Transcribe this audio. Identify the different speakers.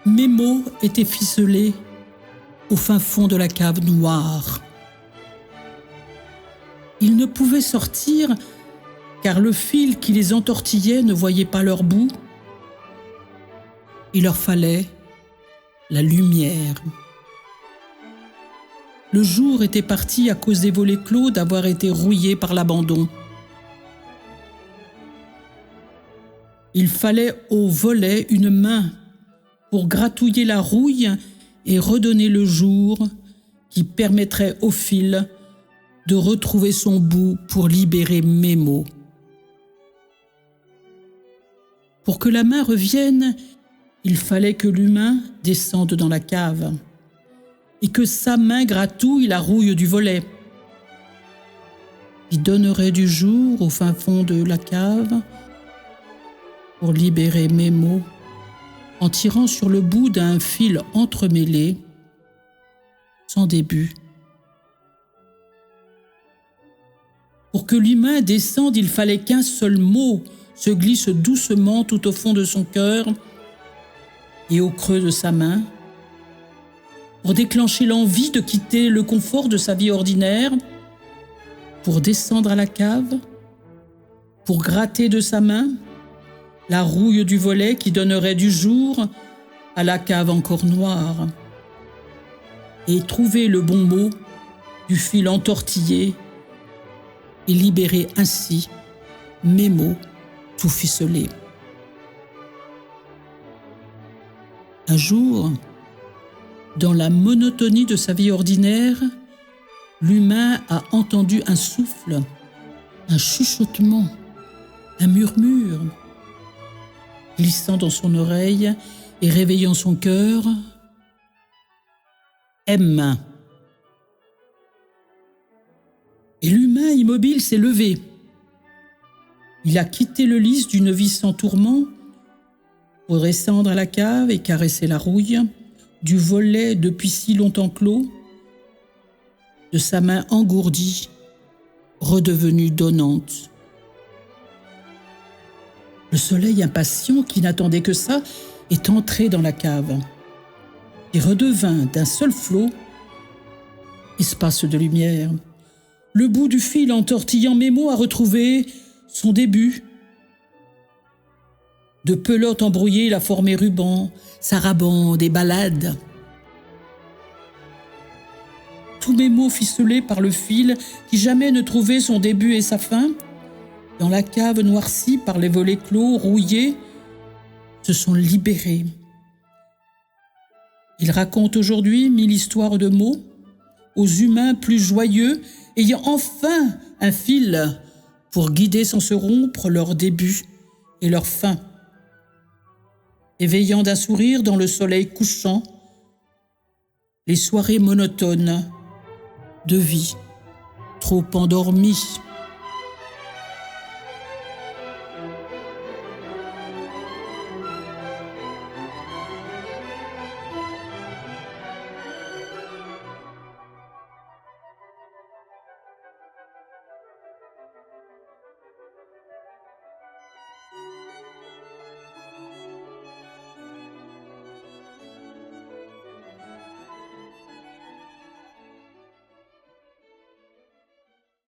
Speaker 1: Mes mots étaient ficelés au fin fond de la cave noire. Ils ne pouvaient sortir car le fil qui les entortillait ne voyait pas leur bout. Il leur fallait la lumière. Le jour était parti à cause des volets clos d'avoir été rouillés par l'abandon. Il fallait aux volets une main pour gratouiller la rouille et redonner le jour qui permettrait au fil de retrouver son bout pour libérer mes mots. Pour que la main revienne, il fallait que l'humain descende dans la cave et que sa main gratouille la rouille du volet. Il donnerait du jour au fin fond de la cave pour libérer mes mots en tirant sur le bout d'un fil entremêlé, sans début. Pour que l'humain descende, il fallait qu'un seul mot se glisse doucement tout au fond de son cœur et au creux de sa main, pour déclencher l'envie de quitter le confort de sa vie ordinaire, pour descendre à la cave, pour gratter de sa main la rouille du volet qui donnerait du jour à la cave encore noire, et trouver le bon mot du fil entortillé et libérer ainsi mes mots tout ficelés. Un jour, dans la monotonie de sa vie ordinaire, l'humain a entendu un souffle, un chuchotement, un murmure, glissant dans son oreille et réveillant son cœur. Aime. Et l'humain immobile s'est levé. Il a quitté le lys d'une vie sans tourment pour descendre à la cave et caresser la rouille du volet depuis si longtemps clos, de sa main engourdie, redevenue donnante. Le soleil impatient, qui n'attendait que ça, est entré dans la cave et redevint d'un seul flot espace de lumière. Le bout du fil entortillant mes mots a retrouvé son début. De pelote embrouillée, il a formé ruban, sarabande et balade. Tous mes mots ficelés par le fil qui jamais ne trouvait son début et sa fin, dans la cave noircie par les volets clos, rouillés, se sont libérés. Ils racontent aujourd'hui 1000 histoires de mots aux humains plus joyeux, ayant enfin un fil pour guider sans se rompre leur début et leur fin. Éveillant d'un sourire dans le soleil couchant les soirées monotones de vie trop endormies.